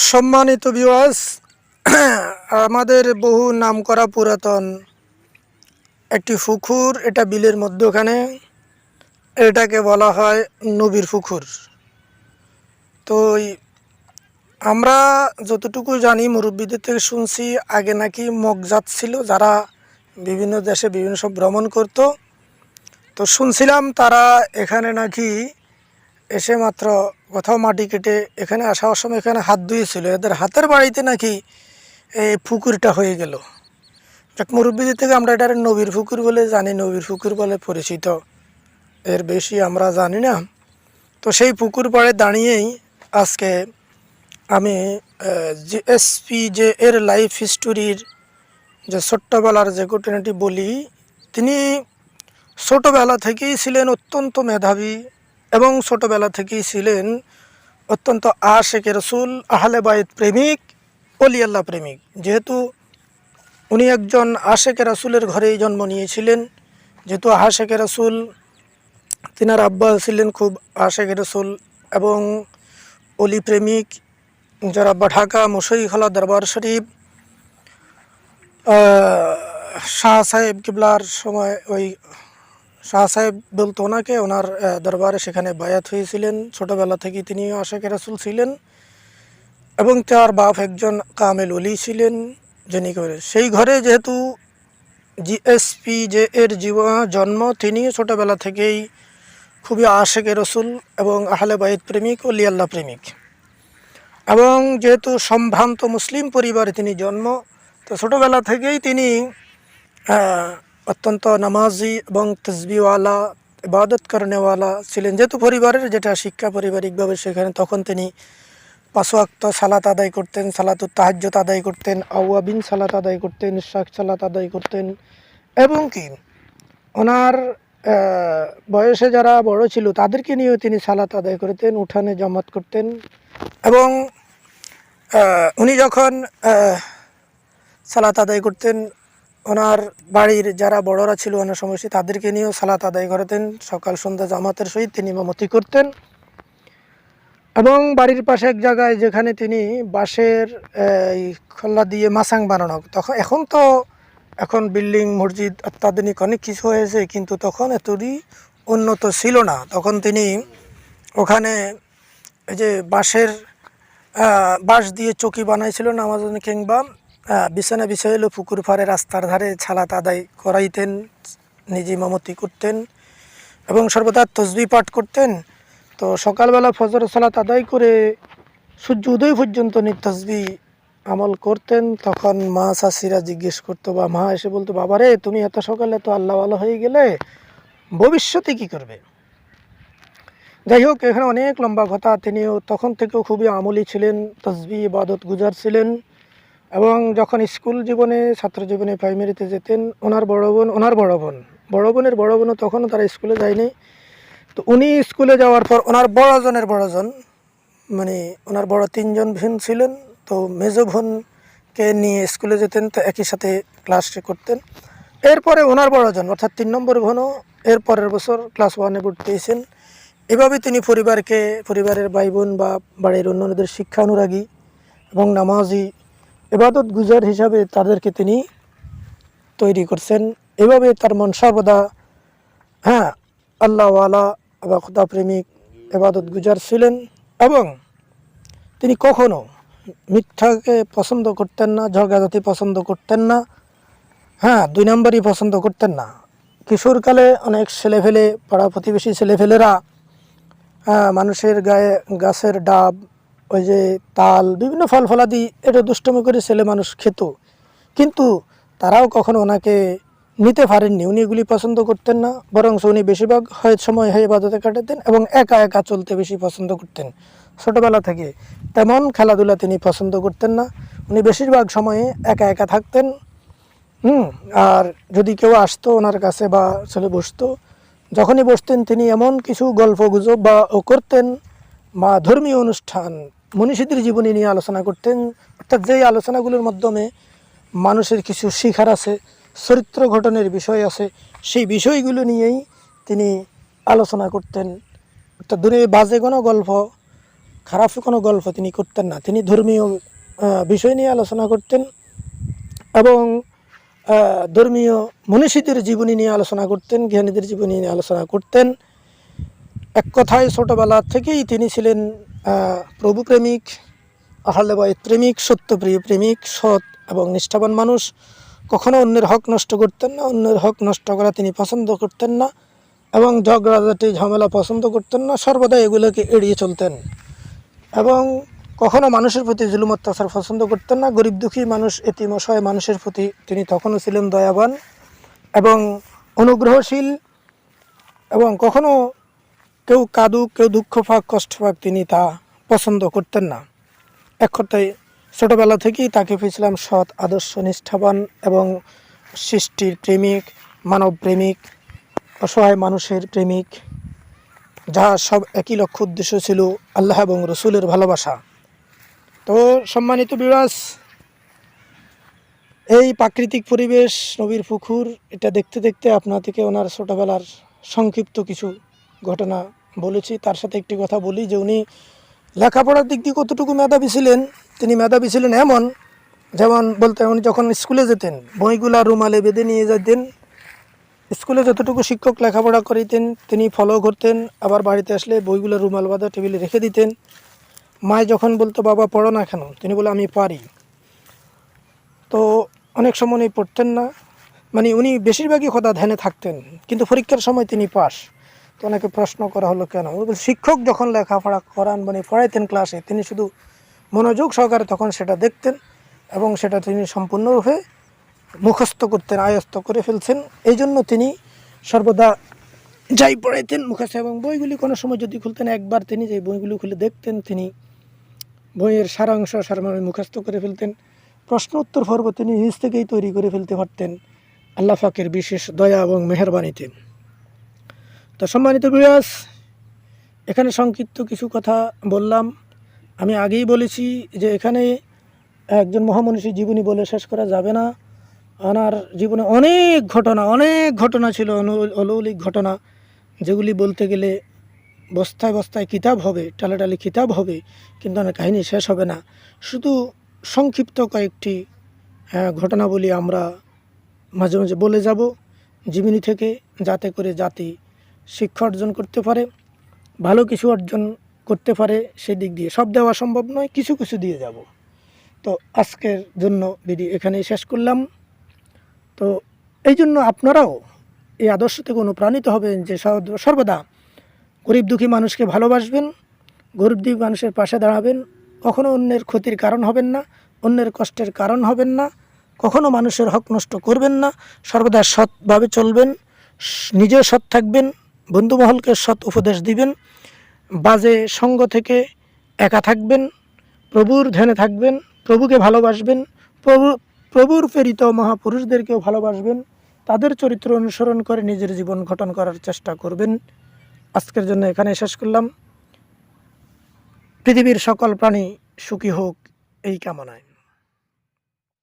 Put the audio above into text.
সম্মানিত ভিউয়ার্স, আমাদের বহু নামকরা পুরাতন একটি পুকুর, এটা বিলের মধ্যখানে। এটাকে বলা হয় নবীর পুকুর। তো আমরা যতটুকু জানি, মুরব্বীদের থেকে শুনছি, আগে নাকি মগজাত ছিল, যারা বিভিন্ন দেশে বিভিন্ন সব ভ্রমণ করত। তো শুনছিলাম তারা এখানে নাকি এসে মাত্র কোথাও মাটি কেটে এখানে আসার সময় এখানে হাত ধুয়েছিল, এদের হাতের বাড়িতে নাকি এই পুকুরটা হয়ে গেল। যাক, মুরব্বীদের থেকে আমরা এটা নবীর পুকুর বলে জানি, নবীর পুকুর বলে পরিচিত, এর বেশি আমরা জানি না। তো সেই পুকুর পাড়ে দাঁড়িয়েই আজকে আমি জিএসপি যে এর লাইফ হিস্টোরির যে ছোট্টবেলার যে ঘটনাটি বলি। তিনি ছোটোবেলা থেকেই ছিলেন অত্যন্ত মেধাবী এবং ছোটোবেলা থেকেই ছিলেন অত্যন্ত আশেকে রসুল, আহলে বাইত প্রেমিক, অলি আল্লাহ প্রেমিক। যেহেতু উনি একজন আশেকে রাসুলের ঘরেই জন্ম নিয়েছিলেন, যেহেতু আশেকে রাসুল, তিনার আব্বা ছিলেন খুব আশেকে রসুল এবং অলি প্রেমিক, যার আব্বা ঢাকা মুশরিখলা দরবার শরীফ শাহ সাহেব কিবলার সময়, ওই শাহ সাহেব বলতো ওনাকে, ওনার দরবারে সেখানে বায়াত হয়েছিলেন। ছোটোবেলা থেকে তিনি আশেকে রাসুল ছিলেন এবং তার বাপ একজন কামেল অলি ছিলেন, যিনি করে সেই ঘরে যেহেতু জিএসপি যে এর জন্ম, তিনি ছোটোবেলা থেকেই খুবই আশেকে রসুল এবং আহলে বাইত প্রেমিক, অলি আল্লাহ প্রেমিক। এবং যেহেতু সম্ভ্রান্ত মুসলিম পরিবারে তিনি জন্ম, তো ছোটোবেলা থেকেই তিনি অত্যন্ত নামাজি এবং তসবিওয়ালা, ইবাদত করেনেওয়ালা ছিলেন। যেহেতু পরিবারের যেটা শিক্ষা পারিবারিকভাবে, সেখানে তখন তিনি 5 ওয়াক্ত সালাত আদায় করতেন, সালাতুত তাহাজ্জুদ আদায় করতেন, আওয়াবিন সালাত আদায় করতেন, শাক সালাত আদায় করতেন। এবং কি ওনার বয়সে যারা বড় ছিল তাদেরকে নিয়েও তিনি সালাত আদায় করতেন, উঠানে জামাত করতেন। এবং উনি যখন সালাত আদায় করতেন, ওনার বাড়ির যারা বড়রা ছিল ওনার সমস্যা, তাদেরকে নিয়েও সালাত আদায় করতেন। সকাল সন্ধ্যা জামাতের সহিত তিনি ইমামতি করতেন। এবং বাড়ির পাশে এক জায়গায়, যেখানে তিনি বাঁশের খল্লা দিয়ে মাসাং বানানো, তখন এখন বিল্ডিং, মসজিদ, অত্যাধুনিক অনেক কিছু হয়েছে, কিন্তু তখন এতই উন্নত ছিল না। তখন তিনি ওখানে এই যে বাঁশ দিয়ে চকি বানাইছিল নামাজ, কিংবা বিছানা বিছাইল পুকুর পাড়ে রাস্তার ধারে সালাত আদায় করাইতেন, নিজে ইমামতি করতেন এবং সর্বদা তসবিহ পাঠ করতেন। তো সকালবেলা ফজর সালাত আদায় করে সূর্য উদয় পর্যন্ত তসবিহ আমল করতেন। তখন মা চাষিরা জিজ্ঞেস করতো, বা মা এসে বলতো, বাবারে তুমি এত সকালে তো আল্লাহ ভালো হয়ে গেলে, ভবিষ্যতে কি করবে? যাই হোক, এখানে অনেক লম্বা কথা। তিনিও তখন থেকেও খুবই আমলি ছিলেন, তসবিহ ইবাদত গুজার ছিলেন। এবং যখন স্কুল জীবনে, ছাত্র জীবনে, প্রাইমারিতে যেতেন, ওনার বড় বোনের বড় বোনও তখনও তারা স্কুলে যায়নি। তো উনি স্কুলে যাওয়ার পর ওনার বড়জন, মানে ওনার বড় 3 জন বোন ছিলেন, তো মেজো বোনকে নিয়ে স্কুলে যেতেন, তো একই সাথে ক্লাস করতেন। এরপরে ওনার বড়জন অর্থাৎ 3 নম্বর বোনও এর পরের বছর ক্লাস 1-এ ভর্তি হয়েছেন। এভাবে তিনি পরিবারের ভাই বোন বা বাড়ির অন্যদের শিক্ষানুরাগী এবং নামাজি, ইবাদত গুজার হিসাবে তাদেরকে তিনি তৈরি করছেন। এভাবে তার মন সর্বদা আল্লাহওয়ালা বা খুদা প্রেমিক, ইবাদত গুজার ছিলেন। এবং তিনি কখনো মিথ্যাকে পছন্দ করতেন না, ঝগড়াঝাটি পছন্দ করতেন না, 2 নম্বরই পছন্দ করতেন না। কিশোরকালে অনেক ছেলেফেলে, পাড়া প্রতিবেশী ছেলেফেলেরা মানুষের গায়ে গাছের ডাব, ওই যে তাল, বিভিন্ন ফল ফলাদি, এটা দুষ্টমি করে ছেলে মানুষ খেত, কিন্তু তারাও কখনো ওনাকে নিতে পারেননি। উনি এগুলি পছন্দ করতেন না, বরং উনি বেশিরভাগ সময় ইবাদতে কাটাতেন এবং একা একা চলতে বেশি পছন্দ করতেন। ছোটোবেলা থেকে তেমন খেলাধুলা তিনি পছন্দ করতেন না, উনি বেশিরভাগ সময়ে একা একা থাকতেন। আর যদি কেউ আসতো ওনার কাছে বা চলে বসতো, যখনই বসতেন তিনি এমন কিছু গল্প গুজব বা করতেন, বা ধর্মীয় অনুষ্ঠান, মনীষীদের জীবনী নিয়ে আলোচনা করতেন। অর্থাৎ যেই আলোচনাগুলোর মাধ্যমে মানুষের কিছু শিখার আছে, চরিত্র গঠনের বিষয় আছে, সেই বিষয়গুলো নিয়েই তিনি আলোচনা করতেন। অর্থাৎ দূরে বাজে কোনো গল্প খারাপ কোনো গল্প তিনি করতেন না। তিনি ধর্মীয় বিষয় নিয়ে আলোচনা করতেন এবং ধর্মীয় মনীষীদের জীবনী নিয়ে আলোচনা করতেন, জ্ঞানীদের জীবনী নিয়ে আলোচনা করতেন। এক কথায় ছোটোবেলা থেকেই তিনি ছিলেন প্রভু প্রেমিক, আহলে বাইত প্রেমিক, সত্যপ্রিয় প্রেমিক, সৎ এবং নিষ্ঠাবান মানুষ। কখনো অন্যের হক নষ্ট করতেন না, অন্যের হক নষ্ট করা তিনি পছন্দ করতেন না এবং ঝগড়াঝাটি ঝামেলা পছন্দ করতেন না, সর্বদা এগুলোকে এড়িয়ে চলতেন এবং কখনো মানুষের প্রতি জুলুম অত্যাচার পছন্দ করতেন না। গরিব দুঃখী মানুষ, এতিম অসহায় মানুষের প্রতি তিনি তখনও ছিলেন দয়াবান এবং অনুগ্রহশীল এবং কখনো কেউ কাঁদুক, কেউ দুঃখ পাক, কষ্ট পাক, তিনি তা পছন্দ করতেন না। এক কথায় ছোটোবেলা থেকেই তাকে পেয়েছিলাম সৎ, আদর্শ, নিষ্ঠাবান এবং সৃষ্টির প্রেমিক, মানব প্রেমিক, অসহায় মানুষের প্রেমিক, যার সব একই লক্ষ্য উদ্দেশ্য ছিল আল্লাহ এবং রসুলের ভালোবাসা। তো সম্মানিত বিরাজ, এই প্রাকৃতিক পরিবেশ, নবীর পুকুর, এটা দেখতে দেখতে আপনা থেকে ওনার ছোটোবেলার সংক্ষিপ্ত কিছু ঘটনা বলেছি। তার সাথে একটি কথা বলি যে উনি লেখাপড়ার দিক দিয়ে কতটুকু মেধাবী ছিলেন। তিনি মেধাবী ছিলেন এমন, যেমন বলতে উনি যখন স্কুলে যেতেন বইগুলা রুমালে বেঁধে নিয়ে যেতেন। স্কুলে যতটুকু শিক্ষক লেখাপড়া করিতেন তিনি ফলো করতেন, আবার বাড়িতে আসলে বইগুলো রুমাল বাঁধা টেবিলে রেখে দিতেন। মায় যখন বলতো বাবা পড়ো না কেন, তিনি বলে আমি পারি। তো অনেক সময় উনি পড়তেন না, মানে উনি বেশিরভাগই খোদা ধ্যানে থাকতেন, কিন্তু পরীক্ষার সময় তিনি পাস। তো ওনাকে প্রশ্ন করা হলো কেন, শিক্ষক যখন লেখাপড়া করান মানে পড়াইতেন ক্লাসে, তিনি শুধু মনোযোগ সহকারে তখন সেটা দেখতেন এবং সেটা তিনি সম্পূর্ণরূপে মুখস্থ করতেন, আয়ত্ত করে ফেলছেন। এই জন্য তিনি সর্বদা যাই পড়াইতেন মুখস্থ, এবং বইগুলি কোনো সময় যদি খুলতেন একবার তিনি যে বইগুলি খুলে দেখতেন, তিনি বইয়ের সারাংশ সারমর্ম মুখস্থ করে ফেলতেন। প্রশ্ন উত্তর পর্ব তিনি নিজ থেকেই তৈরি করে ফেলতে পারতেন আল্লাহ পাকের বিশেষ দয়া এবং মেহেরবানিতে। তো সম্মানিত বিরাজ, এখানে সংক্ষিপ্ত কিছু কথা বললাম। আমি আগেই বলেছি যে এখানে একজন মহামনীষীর জীবনী বলে শেষ করা যাবে না। ওনার জীবনে অনেক ঘটনা ছিল, অলৌকিক ঘটনা, যেগুলি বলতে গেলে বস্তায় বস্তায় কিতাব হবে, টালে টালে কিতাব হবে, কিন্তু অনেক কাহিনী শেষ হবে না। শুধু সংক্ষিপ্ত কয়েকটি ঘটনা বলি আমরা মাঝে মাঝে বলে যাব জীবনী থেকে, যাতে করে জাতি শিক্ষা অর্জন করতে পারে, ভালো কিছু অর্জন করতে পারে। সেই দিক দিয়ে সব দেওয়া সম্ভব নয়, কিছু কিছু দিয়ে যাব। তো আজকের জন্য ভিডিও এখানেই শেষ করলাম। তো এই জন্য আপনারাও এই আদর্শ থেকে অনুপ্রাণিত হবেন যে সর্বদা গরিব দুঃখী মানুষকে ভালোবাসবেন, গরিব দুঃখী মানুষের পাশে দাঁড়াবেন, কখনো অন্যের ক্ষতির কারণ হবেন না, অন্যের কষ্টের কারণ হবেন না, কখনো মানুষের হক নষ্ট করবেন না, সর্বদা সৎভাবে চলবেন, নিজে সৎ থাকবেন, বন্ধুমহলকে সৎ উপদেশ দিবেন, বাজে সঙ্গ থেকে একা থাকবেন, প্রভুর ধ্যানে থাকবেন, প্রভুকে ভালোবাসবেন, প্রভুর প্রেরিত মহাপুরুষদেরকেও ভালোবাসবেন, তাদের চরিত্র অনুসরণ করে নিজের জীবন গঠন করার চেষ্টা করবেন। আজকের জন্য এখানে শেষ করলাম। পৃথিবীর সকল প্রাণী সুখী হোক এই কামনায়।